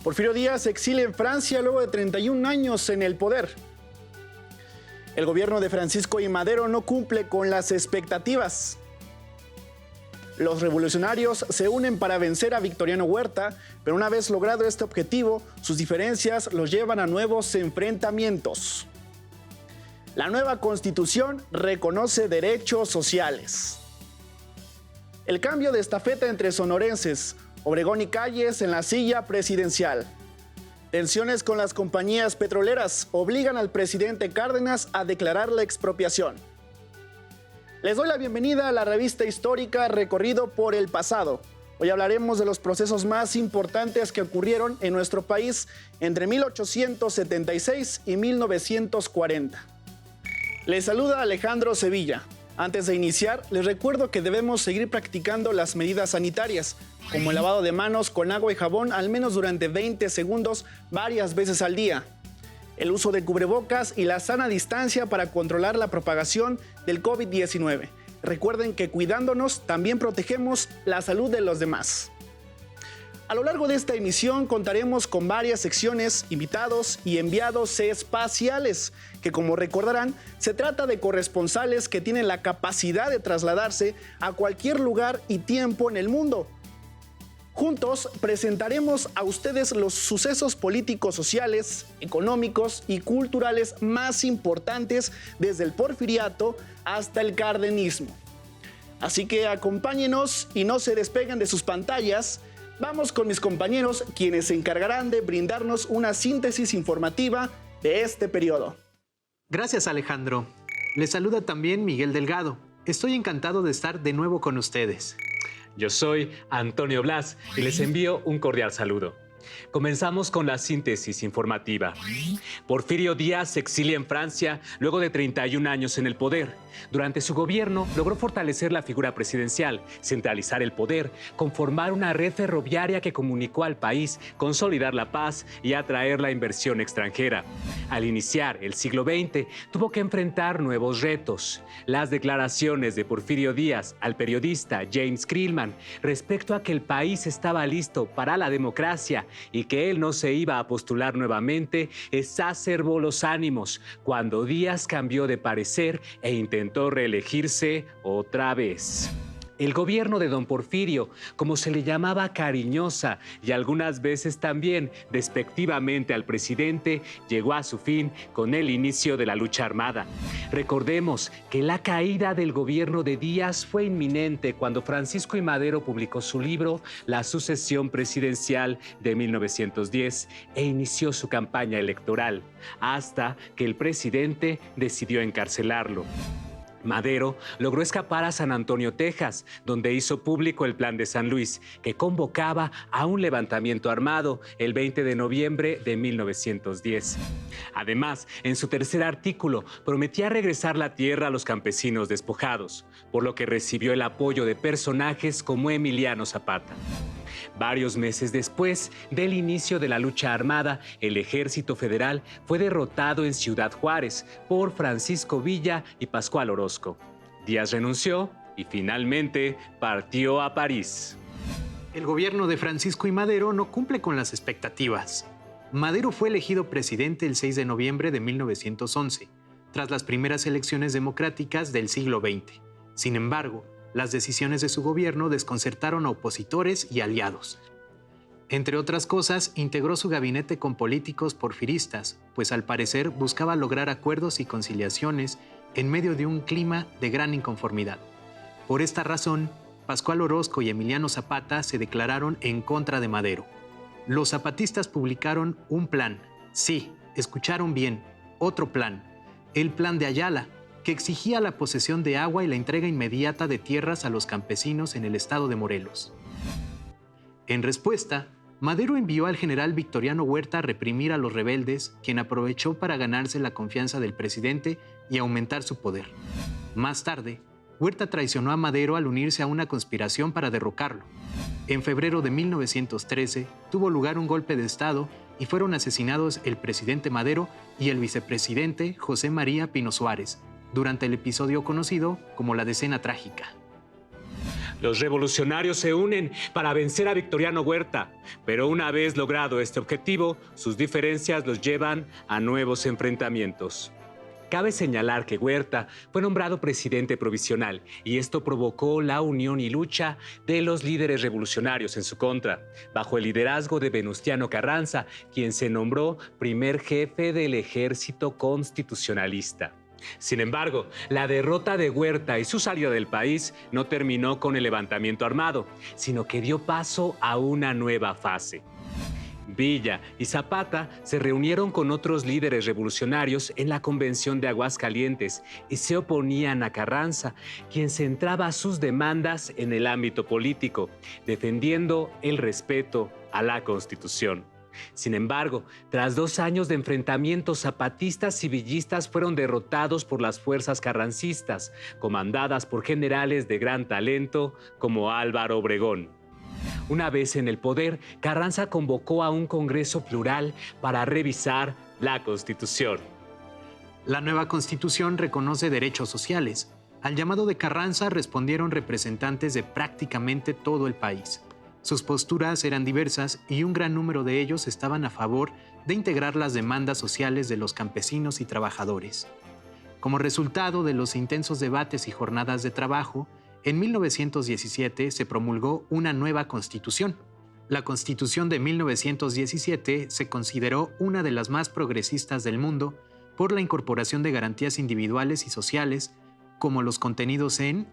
Porfirio Díaz se exilia en Francia luego de 31 años en el poder. El gobierno de Francisco I. Madero no cumple con las expectativas. Los revolucionarios se unen para vencer a Victoriano Huerta, pero una vez logrado este objetivo, sus diferencias los llevan a nuevos enfrentamientos. La nueva Constitución reconoce derechos sociales. El cambio de estafeta entre sonorenses, Obregón y Calles en la silla presidencial. Tensiones con las compañías petroleras obligan al presidente Cárdenas a declarar la expropiación. Les doy la bienvenida a la revista histórica Recorrido por el Pasado. Hoy hablaremos de los procesos más importantes que ocurrieron en nuestro país entre 1876 y 1940. Les saluda Alejandro Sevilla. Antes de iniciar, les recuerdo que debemos seguir practicando las medidas sanitarias, como el lavado de manos con agua y jabón al menos durante 20 segundos varias veces al día, el uso de cubrebocas y la sana distancia para controlar la propagación del COVID-19. Recuerden que cuidándonos también protegemos la salud de los demás. A lo largo de esta emisión contaremos con varias secciones, invitados y enviados espaciales, que como recordarán, se trata de corresponsales que tienen la capacidad de trasladarse a cualquier lugar y tiempo en el mundo. Juntos presentaremos a ustedes los sucesos políticos, sociales, económicos y culturales más importantes desde el porfiriato hasta el cardenismo. Así que acompáñenos y no se despeguen de sus pantallas. Vamos con mis compañeros, quienes se encargarán de brindarnos una síntesis informativa de este periodo. Gracias, Alejandro. Les saluda también Miguel Delgado. Estoy encantado de estar de nuevo con ustedes. Yo soy Antonio Blas y les envío un cordial saludo. Comenzamos con la síntesis informativa. Porfirio Díaz se exilia en Francia luego de 31 años en el poder. Durante su gobierno logró fortalecer la figura presidencial, centralizar el poder, conformar una red ferroviaria que comunicó al país, consolidar la paz y atraer la inversión extranjera. Al iniciar el siglo XX, tuvo que enfrentar nuevos retos. Las declaraciones de Porfirio Díaz al periodista James Krillman respecto a que el país estaba listo para la democracia y que él no se iba a postular nuevamente, exacerbó los ánimos cuando Díaz cambió de parecer e intentó reelegirse otra vez. El gobierno de don Porfirio, como se le llamaba cariñosa y algunas veces también despectivamente al presidente, llegó a su fin con el inicio de la lucha armada. Recordemos que la caída del gobierno de Díaz fue inminente cuando Francisco I. Madero publicó su libro La sucesión presidencial de 1910 e inició su campaña electoral, hasta que el presidente decidió encarcelarlo. Madero logró escapar a San Antonio, Texas, donde hizo público el Plan de San Luis, que convocaba a un levantamiento armado el 20 de noviembre de 1910. Además, en su tercer artículo, prometía regresar la tierra a los campesinos despojados, por lo que recibió el apoyo de personajes como Emiliano Zapata. Varios meses después del inicio de la lucha armada, el Ejército Federal fue derrotado en Ciudad Juárez por Francisco Villa y Pascual Orozco. Díaz renunció y finalmente partió a París. El gobierno de Francisco I. Madero no cumple con las expectativas. Madero fue elegido presidente el 6 de noviembre de 1911, tras las primeras elecciones democráticas del siglo XX. Sin embargo, las decisiones de su gobierno desconcertaron a opositores y aliados. Entre otras cosas, integró su gabinete con políticos porfiristas, pues al parecer buscaba lograr acuerdos y conciliaciones en medio de un clima de gran inconformidad. Por esta razón, Pascual Orozco y Emiliano Zapata se declararon en contra de Madero. Los zapatistas publicaron un plan. Sí, escucharon bien, otro plan. El Plan de Ayala, que exigía la posesión de agua y la entrega inmediata de tierras a los campesinos en el estado de Morelos. En respuesta, Madero envió al general Victoriano Huerta a reprimir a los rebeldes, quien aprovechó para ganarse la confianza del presidente y aumentar su poder. Más tarde, Huerta traicionó a Madero al unirse a una conspiración para derrocarlo. En febrero de 1913 tuvo lugar un golpe de Estado y fueron asesinados el presidente Madero y el vicepresidente José María Pino Suárez, durante el episodio conocido como la Decena Trágica. Los revolucionarios se unen para vencer a Victoriano Huerta, pero una vez logrado este objetivo, sus diferencias los llevan a nuevos enfrentamientos. Cabe señalar que Huerta fue nombrado presidente provisional y esto provocó la unión y lucha de los líderes revolucionarios en su contra, bajo el liderazgo de Venustiano Carranza, quien se nombró primer jefe del ejército constitucionalista. Sin embargo, la derrota de Huerta y su salida del país no terminó con el levantamiento armado, sino que dio paso a una nueva fase. Villa y Zapata se reunieron con otros líderes revolucionarios en la Convención de Aguascalientes y se oponían a Carranza, quien centraba sus demandas en el ámbito político, defendiendo el respeto a la Constitución. Sin embargo, tras 2 años de enfrentamientos, zapatistas y villistas fueron derrotados por las fuerzas carrancistas, comandadas por generales de gran talento como Álvaro Obregón. Una vez en el poder, Carranza convocó a un congreso plural para revisar la Constitución. La nueva Constitución reconoce derechos sociales. Al llamado de Carranza respondieron representantes de prácticamente todo el país. Sus posturas eran diversas y un gran número de ellos estaban a favor de integrar las demandas sociales de los campesinos y trabajadores. Como resultado de los intensos debates y jornadas de trabajo, en 1917 se promulgó una nueva Constitución. La Constitución de 1917 se consideró una de las más progresistas del mundo por la incorporación de garantías individuales y sociales, como los contenidos en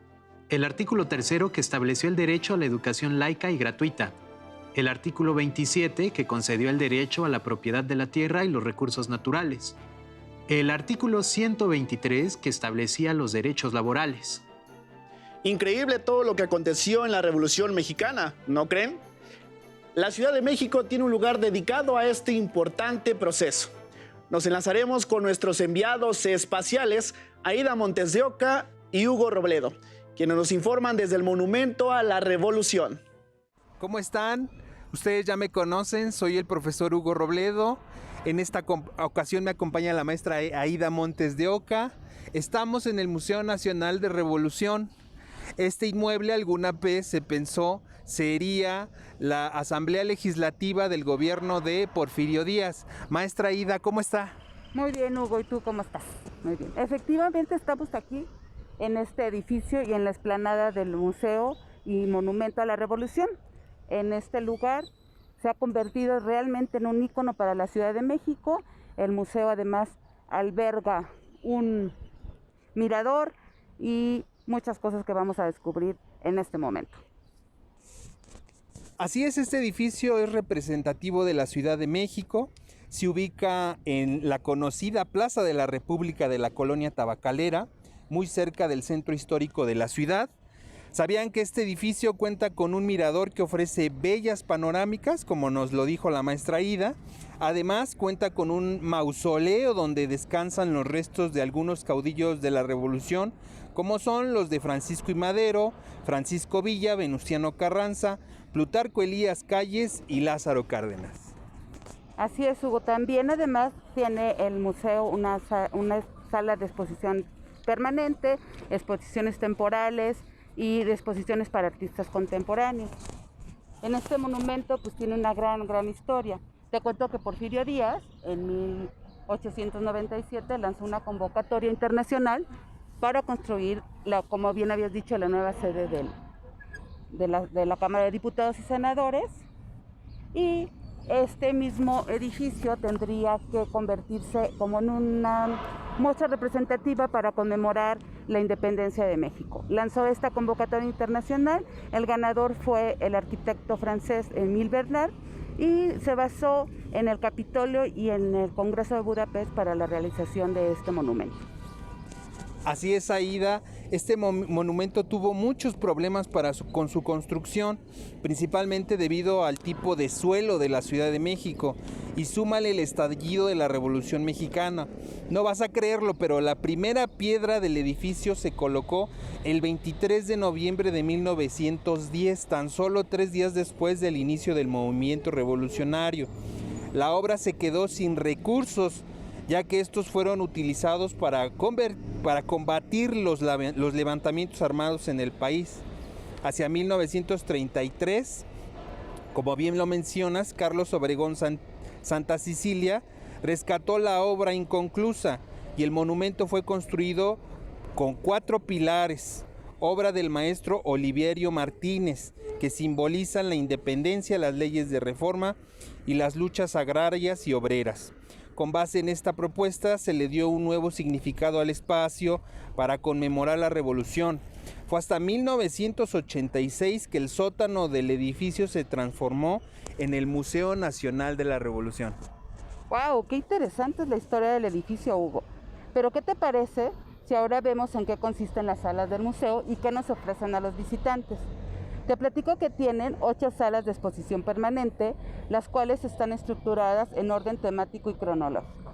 el artículo 3 que estableció el derecho a la educación laica y gratuita, el artículo 27 que concedió el derecho a la propiedad de la tierra y los recursos naturales, el artículo 123 que establecía los derechos laborales. Increíble todo lo que aconteció en la Revolución Mexicana, ¿no creen? La Ciudad de México tiene un lugar dedicado a este importante proceso. Nos enlazaremos con nuestros enviados espaciales, Aida Montes de Oca y Hugo Robledo, quienes nos informan desde el Monumento a la Revolución. ¿Cómo están? Ustedes ya me conocen, soy el profesor Hugo Robledo. En esta ocasión me acompaña la maestra Aida Montes de Oca. Estamos en el Museo Nacional de Revolución. Este inmueble alguna vez se pensó sería la Asamblea Legislativa del gobierno de Porfirio Díaz. Maestra Aida, ¿cómo está? Muy bien, Hugo, ¿y tú cómo estás? Muy bien. Efectivamente estamos aquí en este edificio y en la explanada del Museo y Monumento a la Revolución. En este lugar se ha convertido realmente en un ícono para la Ciudad de México. El museo además alberga un mirador y muchas cosas que vamos a descubrir en este momento. Así es, este edificio es representativo de la Ciudad de México. Se ubica en la conocida Plaza de la República de la Colonia Tabacalera, muy cerca del centro histórico de la ciudad. ¿Sabían que este edificio cuenta con un mirador que ofrece bellas panorámicas, como nos lo dijo la maestra Aida? Además, cuenta con un mausoleo donde descansan los restos de algunos caudillos de la Revolución, como son los de Francisco I. Madero, Francisco Villa, Venustiano Carranza, Plutarco Elías Calles y Lázaro Cárdenas. Así es, Hugo. También además tiene el museo una sala de exposición permanente, exposiciones temporales y exposiciones para artistas contemporáneos. En este monumento pues tiene una gran historia. Te cuento que Porfirio Díaz en 1897 lanzó una convocatoria internacional para construir, como bien habías dicho, la nueva sede de la Cámara de Diputados y Senadores, y este mismo edificio tendría que convertirse como en una muestra representativa para conmemorar la independencia de México. Lanzó esta convocatoria internacional, el ganador fue el arquitecto francés Émile Bernard y se basó en el Capitolio y en el Congreso de Budapest para la realización de este monumento. Así es, Aida, este monumento tuvo muchos problemas con su construcción, principalmente debido al tipo de suelo de la Ciudad de México, y súmale el estallido de la Revolución Mexicana. No vas a creerlo, pero la primera piedra del edificio se colocó el 23 de noviembre de 1910, tan solo 3 días después del inicio del movimiento revolucionario. La obra se quedó sin recursos, ya que estos fueron utilizados para combatir los levantamientos armados en el país. Hacia 1933, como bien lo mencionas, Carlos Obregón Santa Cecilia rescató la obra inconclusa y el monumento fue construido con 4 pilares, obra del maestro Oliverio Martínez, que simbolizan la independencia, las leyes de reforma y las luchas agrarias y obreras. Con base en esta propuesta se le dio un nuevo significado al espacio para conmemorar la revolución. Fue hasta 1986 que el sótano del edificio se transformó en el Museo Nacional de la Revolución. ¡Wow! ¡Qué interesante es la historia del edificio, Hugo! Pero ¿qué te parece si ahora vemos en qué consisten las salas del museo y qué nos ofrecen a los visitantes? Te platico que tienen 8 salas de exposición permanente, las cuales están estructuradas en orden temático y cronológico.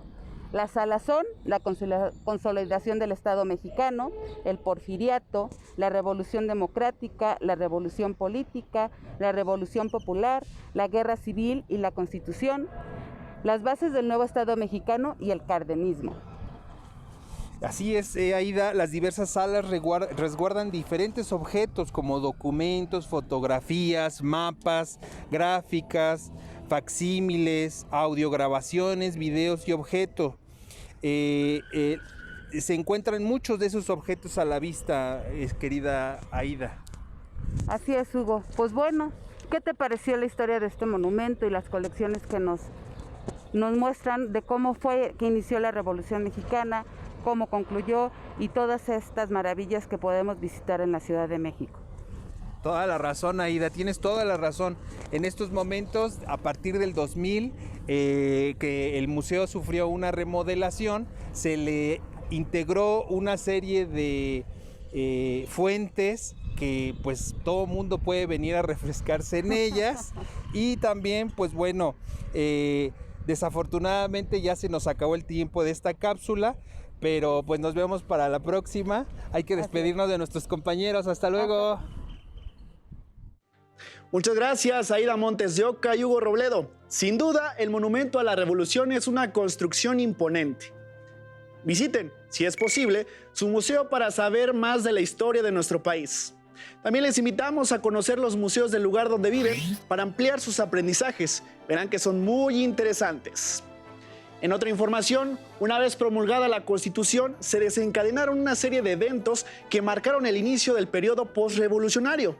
Las salas son la consolidación del Estado mexicano, el porfiriato, la revolución democrática, la revolución política, la revolución popular, la guerra civil y la constitución, las bases del nuevo Estado mexicano y el cardenismo. Así es, Aida, las diversas salas resguardan diferentes objetos como documentos, fotografías, mapas, gráficas, facsímiles, audiograbaciones, videos y objetos. Se encuentran muchos de esos objetos a la vista, querida Aida. Así es, Hugo. Pues bueno, ¿qué te pareció la historia de este monumento y las colecciones que nos muestran de cómo fue que inició la Revolución Mexicana, cómo concluyó y todas estas maravillas que podemos visitar en la Ciudad de México? Toda la razón, Aida, tienes toda la razón. En estos momentos, a partir del 2000, que el museo sufrió una remodelación, se le integró una serie de fuentes que pues todo mundo puede venir a refrescarse en ellas. Y también, pues bueno, desafortunadamente ya se nos acabó el tiempo de esta cápsula, pero pues nos vemos para la próxima. Hay que despedirnos de nuestros compañeros. Hasta luego. Muchas gracias, Aida Montes de Oca y Hugo Robledo. Sin duda, el Monumento a la Revolución es una construcción imponente. Visiten, si es posible, su museo para saber más de la historia de nuestro país. También les invitamos a conocer los museos del lugar donde viven para ampliar sus aprendizajes. Verán que son muy interesantes. En otra información, una vez promulgada la Constitución, se desencadenaron una serie de eventos que marcaron el inicio del periodo postrevolucionario.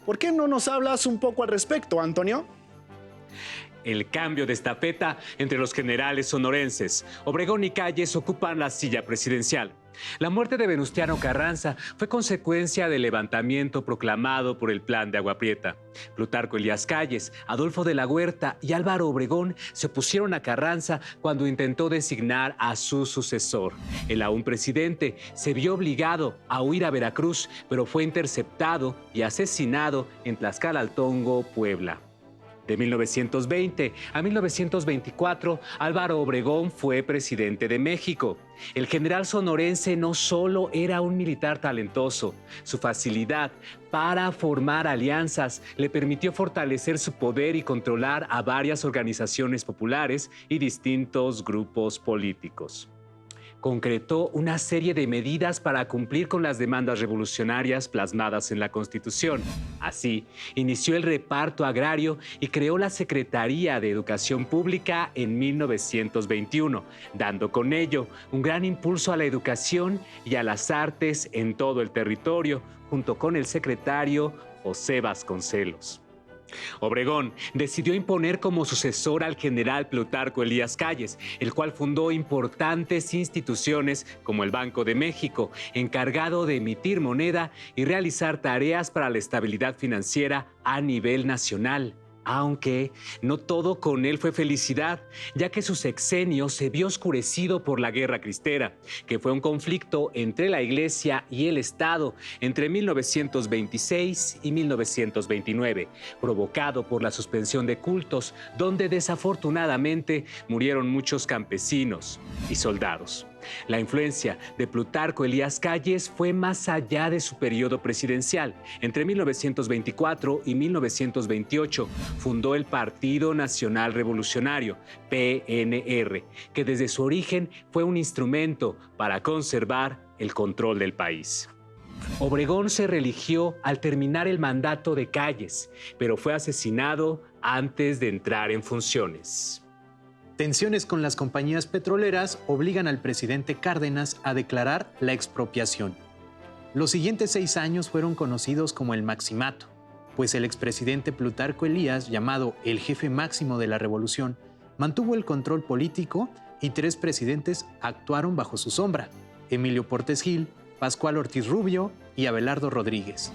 ¿Por qué no nos hablas un poco al respecto, Antonio? El cambio de estafeta entre los generales sonorenses. Obregón y Calles ocupan la silla presidencial. La muerte de Venustiano Carranza fue consecuencia del levantamiento proclamado por el Plan de Agua Prieta. Plutarco Elías Calles, Adolfo de la Huerta y Álvaro Obregón se opusieron a Carranza cuando intentó designar a su sucesor. El aún presidente se vio obligado a huir a Veracruz, pero fue interceptado y asesinado en Tlaxcala-Altongo, Puebla. De 1920 a 1924, Álvaro Obregón fue presidente de México. El general sonorense no solo era un militar talentoso, su facilidad para formar alianzas le permitió fortalecer su poder y controlar a varias organizaciones populares y distintos grupos políticos. Concretó una serie de medidas para cumplir con las demandas revolucionarias plasmadas en la Constitución. Así, inició el reparto agrario y creó la Secretaría de Educación Pública en 1921, dando con ello un gran impulso a la educación y a las artes en todo el territorio, junto con el secretario José Vasconcelos. Obregón decidió imponer como sucesor al general Plutarco Elías Calles, el cual fundó importantes instituciones como el Banco de México, encargado de emitir moneda y realizar tareas para la estabilidad financiera a nivel nacional. Aunque no todo con él fue felicidad, ya que su sexenio se vio oscurecido por la Guerra Cristera, que fue un conflicto entre la Iglesia y el Estado entre 1926 y 1929, provocado por la suspensión de cultos, donde desafortunadamente murieron muchos campesinos y soldados. La influencia de Plutarco Elías Calles fue más allá de su periodo presidencial. Entre 1924 y 1928 fundó el Partido Nacional Revolucionario, PNR, que desde su origen fue un instrumento para conservar el control del país. Obregón se reeligió al terminar el mandato de Calles, pero fue asesinado antes de entrar en funciones. Tensiones con las compañías petroleras obligan al presidente Cárdenas a declarar la expropiación. Los siguientes 6 años fueron conocidos como el Maximato, pues el expresidente Plutarco Elías, llamado el jefe máximo de la revolución, mantuvo el control político y 3 presidentes actuaron bajo su sombra: Emilio Portes Gil, Pascual Ortiz Rubio y Abelardo Rodríguez.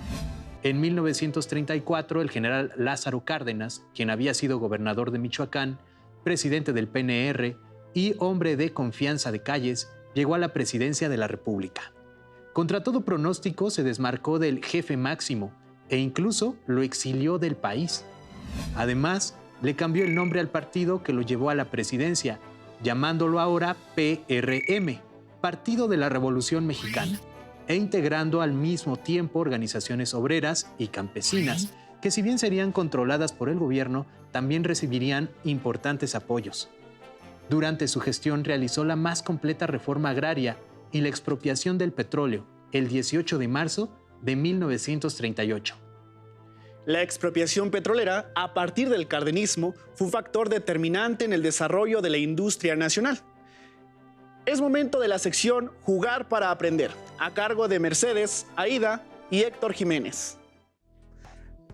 En 1934, el general Lázaro Cárdenas, quien había sido gobernador de Michoacán, presidente del PNR y hombre de confianza de Calles, llegó a la presidencia de la República. Contra todo pronóstico, se desmarcó del jefe máximo e incluso lo exilió del país. Además, le cambió el nombre al partido que lo llevó a la presidencia, llamándolo ahora PRM, Partido de la Revolución Mexicana, e integrando al mismo tiempo organizaciones obreras y campesinas, que si bien serían controladas por el gobierno, también recibirían importantes apoyos. Durante su gestión realizó la más completa reforma agraria y la expropiación del petróleo, el 18 de marzo de 1938. La expropiación petrolera, a partir del cardenismo, fue un factor determinante en el desarrollo de la industria nacional. Es momento de la sección Jugar para Aprender, a cargo de Mercedes, Aida y Héctor Jiménez.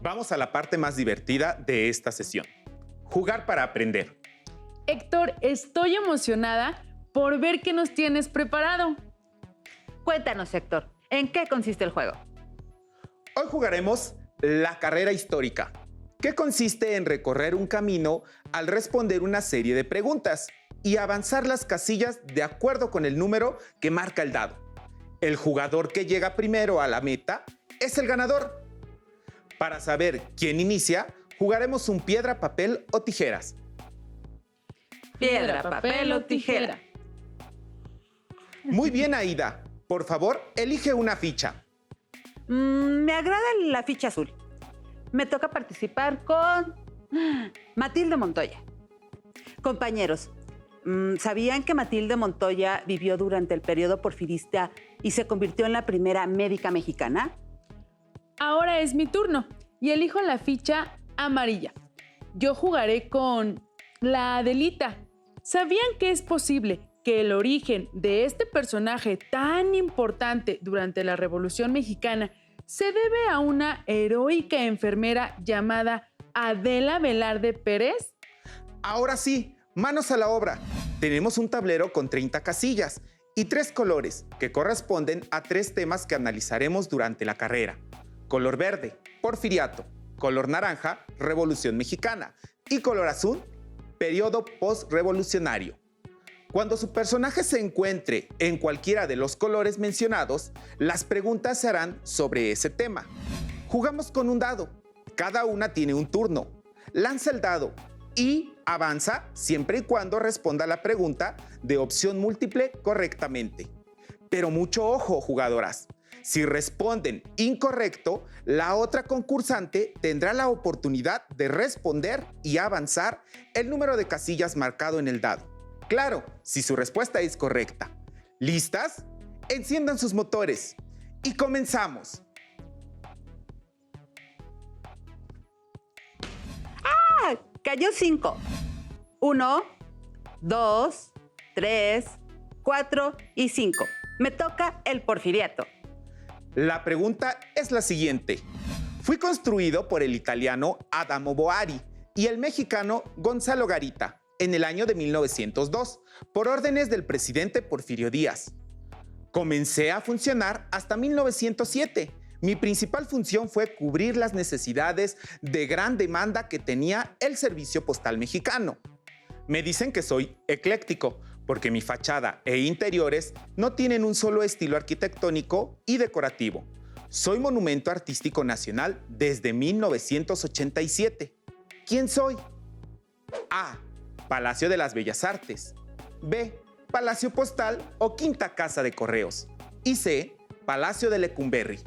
Vamos a la parte más divertida de esta sesión. Jugar para aprender. Héctor, estoy emocionada por ver qué nos tienes preparado. Cuéntanos, Héctor, ¿en qué consiste el juego? Hoy jugaremos la carrera histórica, que consiste en recorrer un camino al responder una serie de preguntas y avanzar las casillas de acuerdo con el número que marca el dado. El jugador que llega primero a la meta es el ganador. Para saber quién inicia, jugaremos un piedra, papel o tijeras. Piedra, papel o tijera. Muy bien, Aida. Por favor, elige una ficha. Me agrada la ficha azul. Me toca participar con Matilde Montoya. Compañeros, ¿sabían que Matilde Montoya vivió durante el periodo porfirista y se convirtió en la primera médica mexicana? Ahora es mi turno y elijo la ficha amarilla. Yo jugaré con la Adelita. ¿Sabían que es posible que el origen de este personaje tan importante durante la Revolución Mexicana se debe a una heroica enfermera llamada Adela Velarde Pérez? Ahora sí, manos a la obra. Tenemos un tablero con 30 casillas y 3 colores que corresponden a 3 temas que analizaremos durante la carrera. Color verde, Porfiriato. Color naranja, Revolución Mexicana. Y color azul, periodo postrevolucionario. Cuando su personaje se encuentre en cualquiera de los colores mencionados, las preguntas se harán sobre ese tema. Jugamos con un dado. Cada una tiene un turno. Lanza el dado y avanza siempre y cuando responda la pregunta de opción múltiple correctamente. Pero mucho ojo, jugadoras. Si responden incorrecto, la otra concursante tendrá la oportunidad de responder y avanzar el número de casillas marcado en el dado. Claro, si su respuesta es correcta. ¿Listas? Enciendan sus motores y comenzamos. ¡Ah! Cayó 5. 1, 2, 3, 4 y 5. Me toca el Porfiriato. La pregunta es la siguiente. Fue construido por el italiano Adamo Boari y el mexicano Gonzalo Garita en el año de 1902, por órdenes del presidente Porfirio Díaz. Comencé a funcionar hasta 1907. Mi principal función fue cubrir las necesidades de gran demanda que tenía el servicio postal mexicano. Me dicen que soy ecléctico, porque mi fachada e interiores no tienen un solo estilo arquitectónico y decorativo. Soy monumento artístico nacional desde 1987. ¿Quién soy? A. Palacio de las Bellas Artes. B. Palacio Postal o Quinta Casa de Correos. Y C. Palacio de Lecumberri.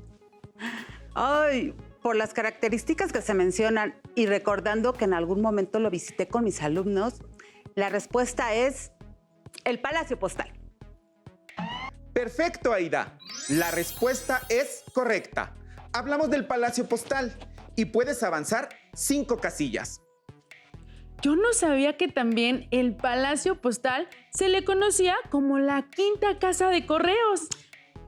Ay, por las características que se mencionan y recordando que en algún momento lo visité con mis alumnos, la respuesta es el Palacio Postal. Perfecto, Aida. La respuesta es correcta. Hablamos del Palacio Postal y puedes avanzar 5 casillas. Yo no sabía que también el Palacio Postal se le conocía como la Quinta Casa de Correos.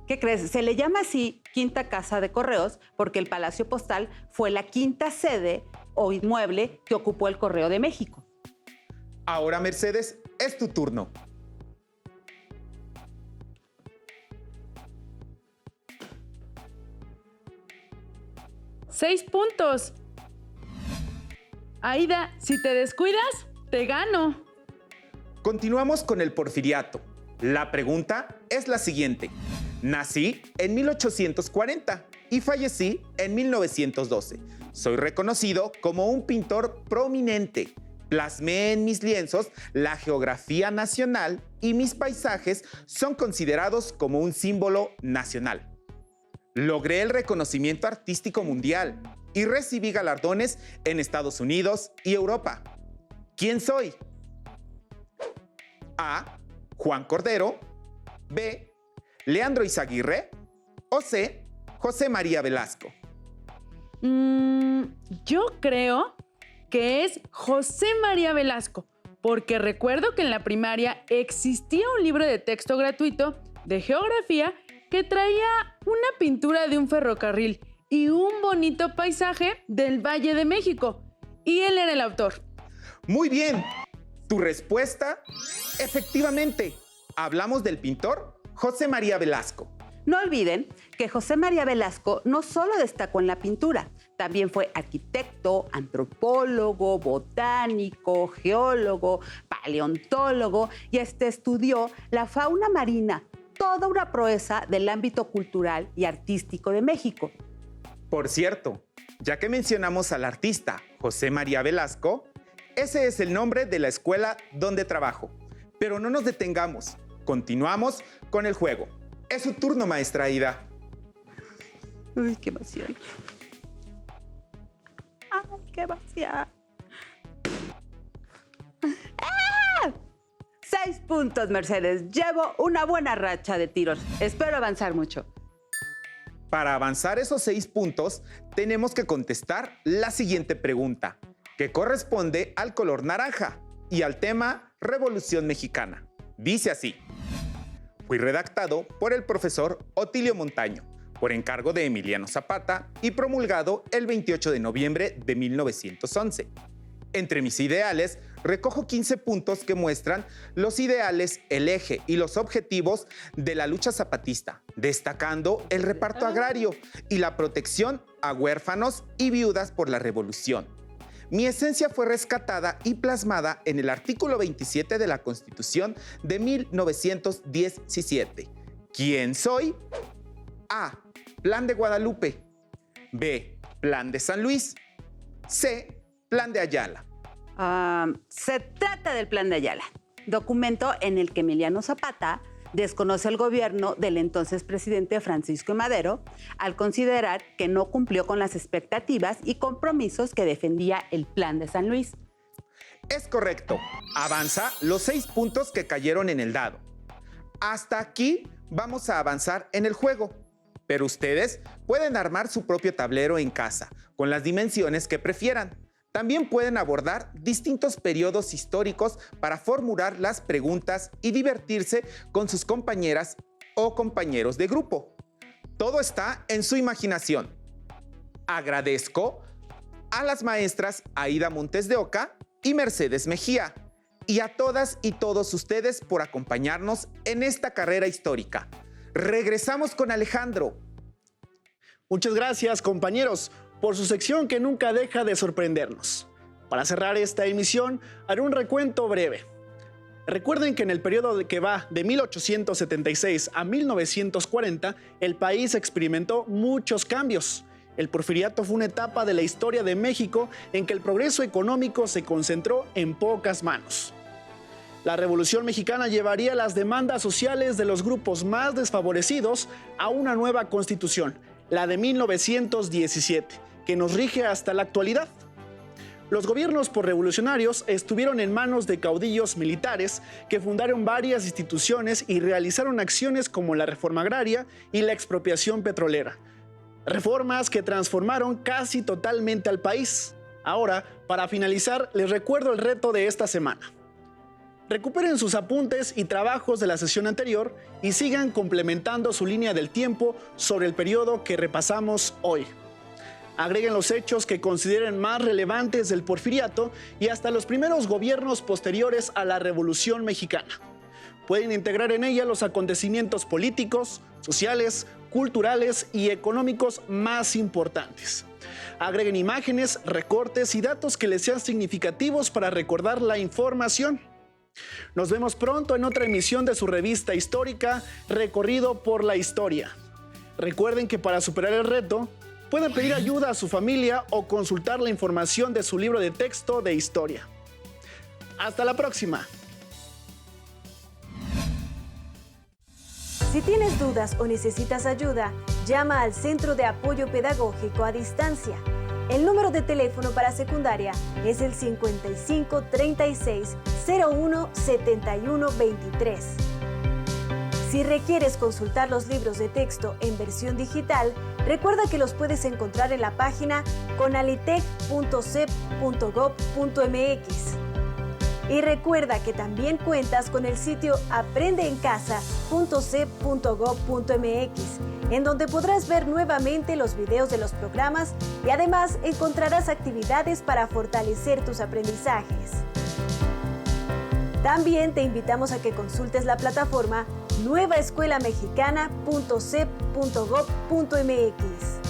¿Qué crees? Se le llama así Quinta Casa de Correos porque el Palacio Postal fue la quinta sede o inmueble que ocupó el Correo de México. Ahora, Mercedes, es tu turno. ¡6 puntos! Aida, si te descuidas, te gano. Continuamos con el Porfiriato. La pregunta es la siguiente. Nací en 1840 y fallecí en 1912. Soy reconocido como un pintor prominente. Plasmé en mis lienzos la geografía nacional y mis paisajes son considerados como un símbolo nacional. Logré el reconocimiento artístico mundial y recibí galardones en Estados Unidos y Europa. ¿Quién soy? A. Juan Cordero. B. Leandro Izaguirre. O C. José María Velasco. Yo creo que es José María Velasco, porque recuerdo que en la primaria existía un libro de texto gratuito de geografía que traía una pintura de un ferrocarril y un bonito paisaje del Valle de México. Y él era el autor. Muy bien. Tu respuesta, efectivamente. Hablamos del pintor José María Velasco. No olviden que José María Velasco no solo destacó en la pintura, también fue arquitecto, antropólogo, botánico, geólogo, paleontólogo y estudió la fauna marina, toda una proeza del ámbito cultural y artístico de México. Por cierto, ya que mencionamos al artista José María Velasco, ese es el nombre de la escuela donde trabajo. Pero no nos detengamos, continuamos con el juego. Es su turno, maestra Aida. Uy, qué emoción. Ay, qué emoción. ¡Ah! 6 puntos, Mercedes. Llevo una buena racha de tiros. Espero avanzar mucho. Para avanzar esos 6 puntos, tenemos que contestar la siguiente pregunta, que corresponde al color naranja y al tema Revolución Mexicana. Dice así. Fui redactado por el profesor Otilio Montaño, por encargo de Emiliano Zapata y promulgado el 28 de noviembre de 1911. Entre mis ideales, recojo 15 puntos que muestran los ideales, el eje y los objetivos de la lucha zapatista, destacando el reparto agrario y la protección a huérfanos y viudas por la revolución. Mi esencia fue rescatada y plasmada en el artículo 27 de la Constitución de 1917. ¿Quién soy? A. Plan de Guadalupe. B. Plan de San Luis. C. Plan de Ayala. Se trata del Plan de Ayala, documento en el que Emiliano Zapata desconoce el gobierno del entonces presidente Francisco I. Madero al considerar que no cumplió con las expectativas y compromisos que defendía el Plan de San Luis. Es correcto. Avanza los 6 puntos que cayeron en el dado. Hasta aquí vamos a avanzar en el juego. Pero ustedes pueden armar su propio tablero en casa, con las dimensiones que prefieran. También pueden abordar distintos periodos históricos para formular las preguntas y divertirse con sus compañeras o compañeros de grupo. Todo está en su imaginación. Agradezco a las maestras Aida Montes de Oca y Mercedes Mejía, y a todas y todos ustedes por acompañarnos en esta carrera histórica. Regresamos con Alejandro. Muchas gracias, compañeros, por su sección que nunca deja de sorprendernos. Para cerrar esta emisión, haré un recuento breve. Recuerden que en el periodo que va de 1876 a 1940, el país experimentó muchos cambios. El Porfiriato fue una etapa de la historia de México en que el progreso económico se concentró en pocas manos. La Revolución Mexicana llevaría las demandas sociales de los grupos más desfavorecidos a una nueva constitución, la de 1917, que nos rige hasta la actualidad. Los gobiernos posrevolucionarios estuvieron en manos de caudillos militares que fundaron varias instituciones y realizaron acciones como la reforma agraria y la expropiación petrolera. Reformas que transformaron casi totalmente al país. Ahora, para finalizar, les recuerdo el reto de esta semana. Recuperen sus apuntes y trabajos de la sesión anterior y sigan complementando su línea del tiempo sobre el periodo que repasamos hoy. Agreguen los hechos que consideren más relevantes del Porfiriato y hasta los primeros gobiernos posteriores a la Revolución Mexicana. Pueden integrar en ella los acontecimientos políticos, sociales, culturales y económicos más importantes. Agreguen imágenes, recortes y datos que les sean significativos para recordar la información. Nos vemos pronto en otra emisión de su revista histórica, Recorrido por la Historia. Recuerden que para superar el reto, pueden pedir ayuda a su familia o consultar la información de su libro de texto de historia. ¡Hasta la próxima! Si tienes dudas o necesitas ayuda, llama al Centro de Apoyo Pedagógico a Distancia. El número de teléfono para secundaria es el 55 36 01 71 23. Si requieres consultar los libros de texto en versión digital, recuerda que los puedes encontrar en la página conalitec.cep.gov.mx. Y recuerda que también cuentas con el sitio aprendeencasa.cep.gov.mx, en donde podrás ver nuevamente los videos de los programas y además encontrarás actividades para fortalecer tus aprendizajes. También te invitamos a que consultes la plataforma nuevaescuelamexicana.cep.gov.mx.